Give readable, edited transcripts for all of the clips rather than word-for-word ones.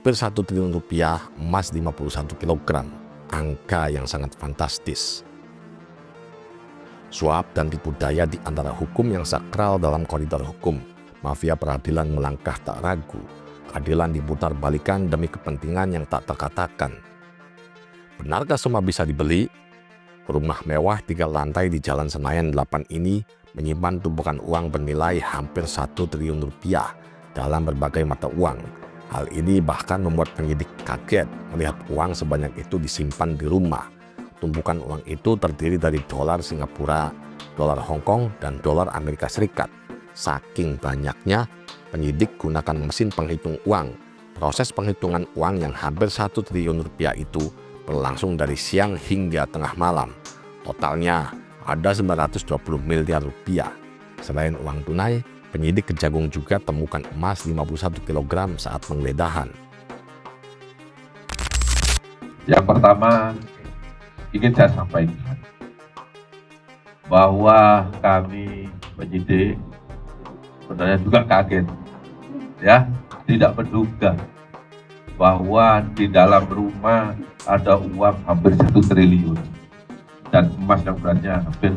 hampir 1 triliun rupiah, emas 51 kg. Angka yang sangat fantastis. Suap dan tipu daya di antara hukum yang sakral dalam koridor hukum. Mafia peradilan melangkah tak ragu. Keadilan diputar balikan demi kepentingan yang tak terkatakan. Benarkah semua bisa dibeli? Rumah mewah 3 lantai di Jalan Senayan 8 ini menyimpan tumpukan uang bernilai hampir 1 triliun rupiah dalam berbagai mata uang. Hal ini bahkan membuat penyidik kaget melihat uang sebanyak itu disimpan di rumah. Tumpukan uang itu terdiri dari dolar Singapura, dolar Hong Kong, dan dolar Amerika Serikat. Saking banyaknya, penyidik gunakan mesin penghitung uang. Proses penghitungan uang yang hampir 1 triliun rupiah itu berlangsung dari siang hingga tengah malam. Totalnya ada 920 miliar rupiah. Selain uang tunai, penyidik Kejagung juga temukan emas 51 kg saat penggeledahan. Yang pertama, ingin saya sampaikan bahwa kami penyidik sebenarnya juga kaget, ya, tidak menduga bahwa di dalam rumah ada uang hampir 1 triliun dan emas yang beratnya hampir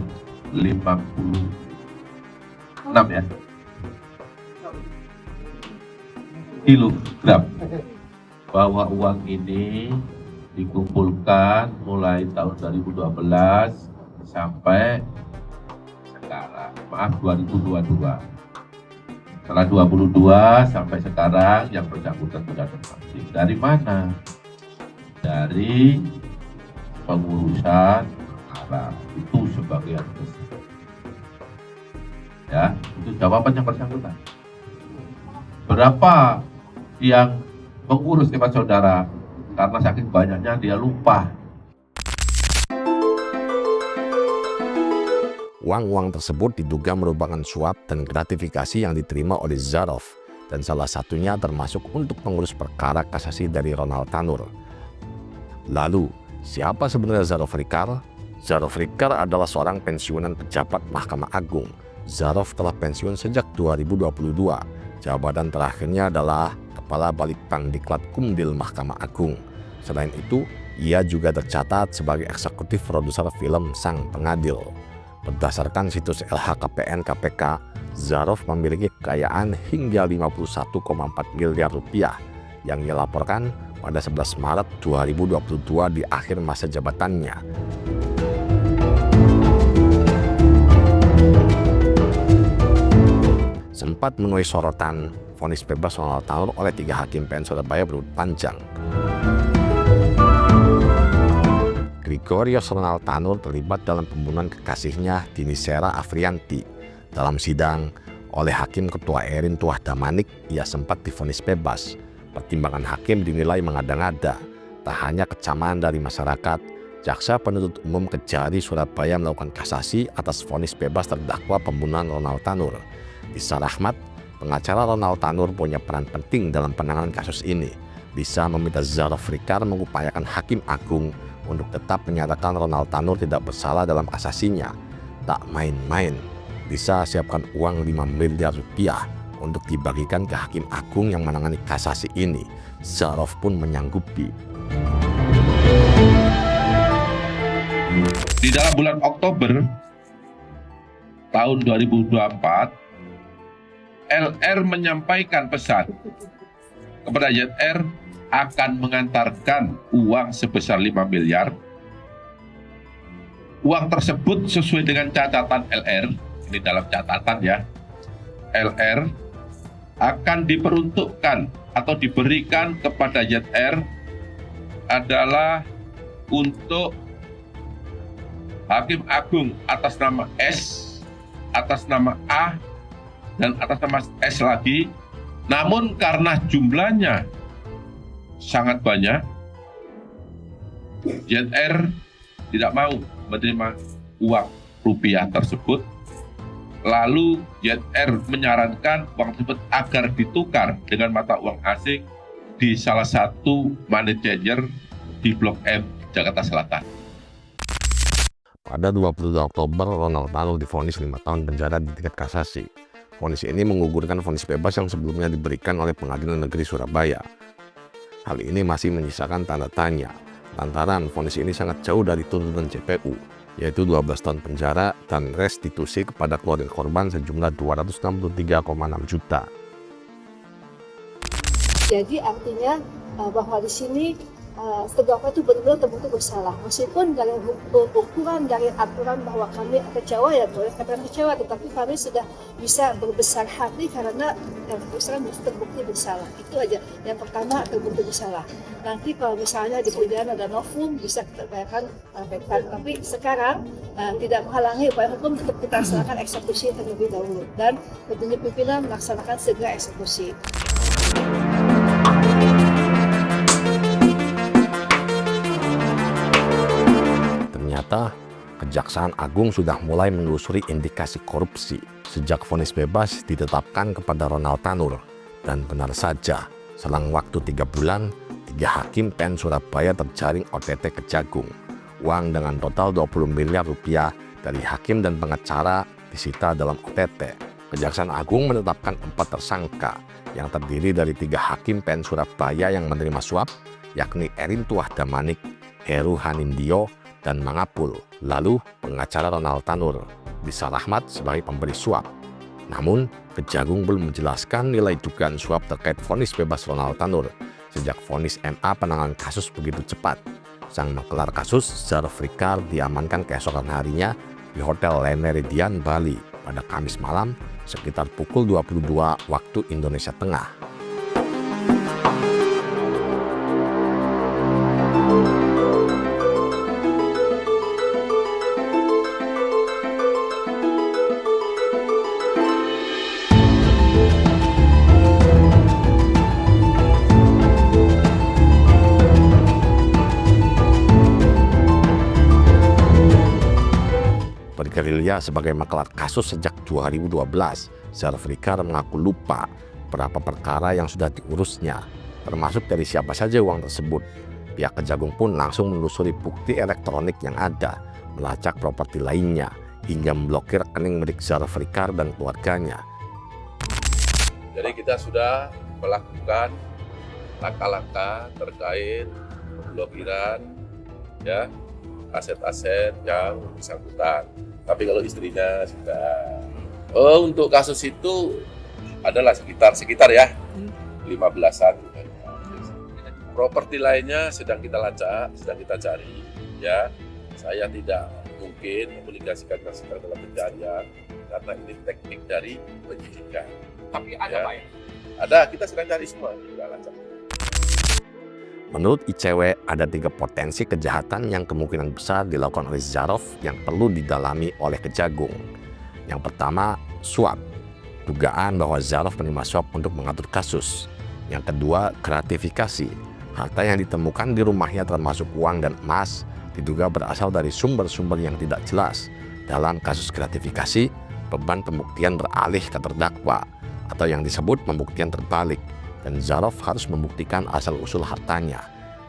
56 ya kilogram, bahwa uang ini dikumpulkan mulai tahun 2012 sampai sekarang, 2022. Setelah 2022 sampai sekarang yang bersangkutan sudah terpancing. Dari mana? Dari pengurusan perkara itu sebagian besar. Ya, itu jawaban yang bersangkutan. Berapa yang mengurus kepada saudara? Karena saking banyaknya dia lupa. Uang-uang tersebut diduga merupakan suap dan gratifikasi yang diterima oleh Zarov, dan salah satunya termasuk untuk pengurus perkara kasasi dari Ronald Tanur. Lalu, siapa sebenarnya Zarov Rikar? Zarov Rikar adalah seorang pensiunan pejabat Mahkamah Agung. Zarov telah pensiun sejak 2022. Jabatan terakhirnya adalah Kepala Balitbang Diklat Kumdil Mahkamah Agung. Selain itu, ia juga tercatat sebagai eksekutif produser film Sang Pengadil. Berdasarkan situs LHKPN KPK, Zarov memiliki kekayaan hingga 51,4 miliar rupiah yang ia laporkan pada 11 Maret 2022 di akhir masa jabatannya. Sempat menuai sorotan, vonis bebas Ronald Tanur oleh 3 hakim PN Surabaya berurut panjang. Gregorius Ronald Tanur terlibat dalam pembunuhan kekasihnya Dini Sera Afrianti. Dalam sidang, oleh Hakim Ketua Erin Tuah Damanik, ia sempat divonis bebas. Pertimbangan hakim dinilai mengada-ngada. Tak hanya kecaman dari masyarakat, Jaksa Penuntut Umum Kejari Surabaya melakukan kasasi atas vonis bebas terdakwa pembunuhan Ronald Tanur. Bisa Rahmat, pengacara Ronald Tanur, punya peran penting dalam penanganan kasus ini. Bisa meminta Zarov Rikar mengupayakan Hakim Agung untuk tetap menyatakan Ronald Tanur tidak bersalah dalam kasasinya. Tak main-main, bisa siapkan uang 5 miliar rupiah untuk dibagikan ke Hakim Agung yang menangani kasasi ini. Zarov pun menyanggupi. Di dalam bulan Oktober tahun 2024, LR menyampaikan pesan kepada ZR akan mengantarkan uang sebesar 5 miliar. Uang tersebut sesuai dengan catatan LR, ini dalam catatan ya, LR akan diperuntukkan atau diberikan kepada ZR adalah untuk Hakim Agung atas nama S, atas nama A, dan atas nama S lagi. Namun karena jumlahnya sangat banyak, ZR tidak mau menerima uang rupiah tersebut. Lalu ZR menyarankan uang tersebut agar ditukar dengan mata uang asing di salah satu money changer di Blok M, Jakarta Selatan. Pada 22 Oktober, Ronald Tanur divonis 5 tahun penjara di tingkat kasasi. Vonis ini menggugurkan vonis bebas yang sebelumnya diberikan oleh Pengadilan Negeri Surabaya. Hal ini masih menyisakan tanda tanya, lantaran vonis ini sangat jauh dari tuntutan JPU, yaitu 12 tahun penjara dan restitusi kepada keluarga korban sejumlah 263,6 juta. Jadi artinya bahwa di sini terdakwa itu benar-benar terbukti bersalah, meskipun dari ukuran dari aturan bahwa kami kecewa, ya boleh katakan kecewa, tetapi kami sudah bisa berbesar hati karena yang bersangkutan terbukti bersalah. Itu aja. Yang pertama, terbukti bersalah. Nanti kalau misalnya di perjalanan ada novum bisa kita bayarkan tapi sekarang tidak menghalangi upaya hukum, tetap kita laksanakan eksekusi terlebih dahulu dan petunjuk pimpinan melaksanakan segera eksekusi. Ternyata Kejaksaan Agung sudah mulai menelusuri indikasi korupsi sejak vonis bebas ditetapkan kepada Ronald Tanur. Dan benar saja, selang waktu 3 bulan, 3 hakim PN Surabaya terjaring OTT Kejagung. Uang dengan total 20 miliar rupiah dari hakim dan pengacara disita dalam OTT. Kejaksaan Agung menetapkan 4 tersangka yang terdiri dari 3 hakim PN Surabaya yang menerima suap, yakni Erin Tuah Damanik, Heru Hanindyo, dan Mangapul. Lalu pengacara Ronald Tanur, Bisa Rahmat sebagai pemberi suap. Namun, Kejagung belum menjelaskan nilai dugaan suap terkait vonis bebas Ronald Tanur sejak vonis MA penanganan kasus begitu cepat. Sang maklar kasus, Zaraf Rikar, diamankan keesokan harinya di Hotel Le Méridien, Bali pada Kamis malam sekitar pukul 22 waktu Indonesia Tengah. Bergerilya sebagai maklar kasus sejak 2012, Zaraf Rikar mengaku lupa berapa perkara yang sudah diurusnya, termasuk dari siapa saja uang tersebut. Pihak Kejagung pun langsung menelusuri bukti elektronik yang ada, melacak properti lainnya, hingga memblokir rekening milik Zaraf Rikar dan keluarganya. Jadi kita sudah melakukan langkah-langkah terkait pemblokiran ya aset-aset yang bersangkutan. Tapi kalau istrinya sudah. Untuk kasus itu adalah sekitar ya 15-an. Properti lainnya sedang kita lacak, sedang kita cari. Ya, saya tidak mungkin mempublikasikan kasus dalam pencarian karena ini teknik dari penyidikan. Tapi ada ya. Pak ya? Ada, kita sedang cari semua, kita lacak. Menurut ICW, ada 3 potensi kejahatan yang kemungkinan besar dilakukan oleh Zaraf yang perlu didalami oleh Kejagung. Yang pertama, suap. Dugaan bahwa Zaraf menerima suap untuk mengatur kasus. Yang kedua, gratifikasi. Harta yang ditemukan di rumahnya termasuk uang dan emas diduga berasal dari sumber-sumber yang tidak jelas. Dalam kasus gratifikasi, beban pembuktian beralih ke terdakwa atau yang disebut pembuktian terbalik. Dan Zaraf harus membuktikan asal-usul hartanya.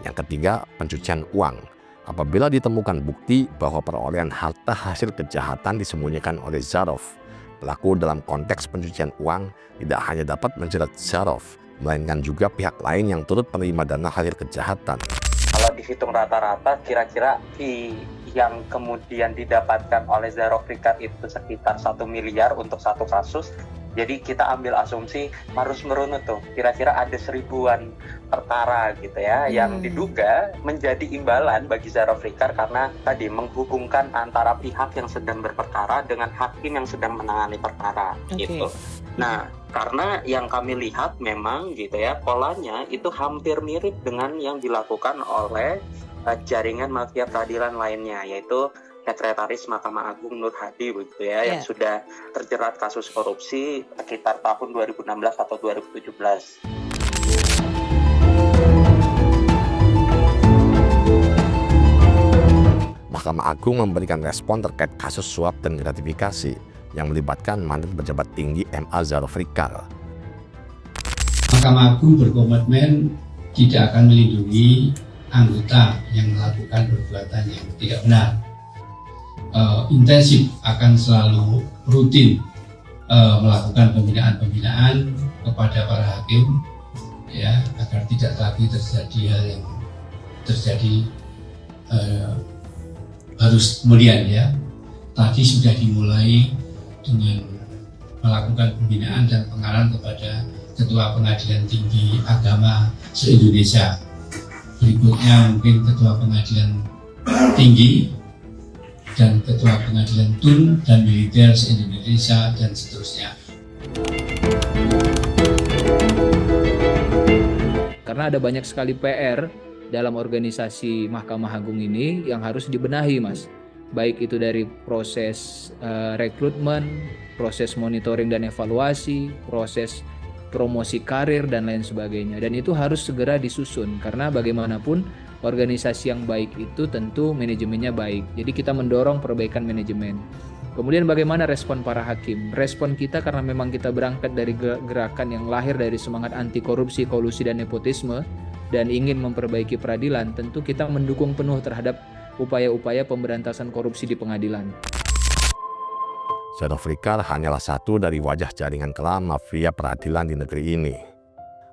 Yang ketiga, pencucian uang. Apabila ditemukan bukti bahwa perolehan harta hasil kejahatan disembunyikan oleh Zaraf, pelaku dalam konteks pencucian uang tidak hanya dapat menjerat Zaraf, melainkan juga pihak lain yang turut menerima dana hasil kejahatan. Kalau dihitung rata-rata, kira-kira yang kemudian didapatkan oleh Zaraf Rikar itu sekitar 1 miliar untuk satu kasus. Jadi kita ambil asumsi harus merunut tuh, kira-kira ada 1000-an perkara gitu ya, yang diduga menjadi imbalan bagi Zaraf Rikar karena tadi menghubungkan antara pihak yang sedang berperkara dengan hakim yang sedang menangani perkara gitu. Nah, karena yang kami lihat memang gitu ya, polanya itu hampir mirip dengan yang dilakukan oleh jaringan mafia peradilan lainnya, yaitu Sekretaris Mahkamah Agung Nur Hadi begitu ya, yang sudah terjerat kasus korupsi sekitar tahun 2016 atau 2017. Mahkamah Agung memberikan respon terkait kasus suap dan gratifikasi yang melibatkan mantan pejabat tinggi MA Zaraf Rikar. Mahkamah Agung berkomitmen tidak akan melindungi anggota yang melakukan perbuatan yang tidak benar. Intensif akan selalu rutin melakukan pembinaan kepada para hakim ya, agar tidak lagi terjadi hal yang terjadi harus kemudian ya. Tadi sudah dimulai dengan melakukan pembinaan dan pengarahan kepada Ketua Pengadilan Tinggi Agama se-Indonesia. Berikutnya mungkin Ketua Pengadilan Tinggi dan Ketua Pengadilan Tun dan Militer se-Indonesia dan seterusnya. Karena ada banyak sekali PR dalam organisasi Mahkamah Agung ini yang harus dibenahi, Mas. Baik itu dari proses rekrutmen, proses monitoring dan evaluasi, proses promosi karir dan lain sebagainya. Dan itu harus segera disusun karena bagaimanapun organisasi yang baik itu tentu manajemennya baik. Jadi kita mendorong perbaikan manajemen. Kemudian bagaimana respon para hakim? Respon kita karena memang kita berangkat dari gerakan yang lahir dari semangat anti korupsi, kolusi dan nepotisme dan ingin memperbaiki peradilan, tentu kita mendukung penuh terhadap upaya-upaya pemberantasan korupsi di pengadilan. Zerofrikar hanyalah satu dari wajah jaringan kelam mafia peradilan di negeri ini.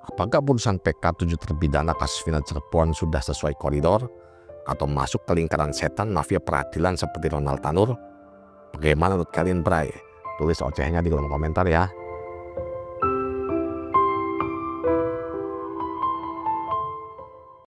Apakah putusan PK 7 terpidana kasus Vina Cirebon sudah sesuai koridor atau masuk ke lingkaran setan mafia peradilan seperti Ronald Tanur? Bagaimana menurut kalian, Bray? Tulis ocehnya di kolom komentar ya.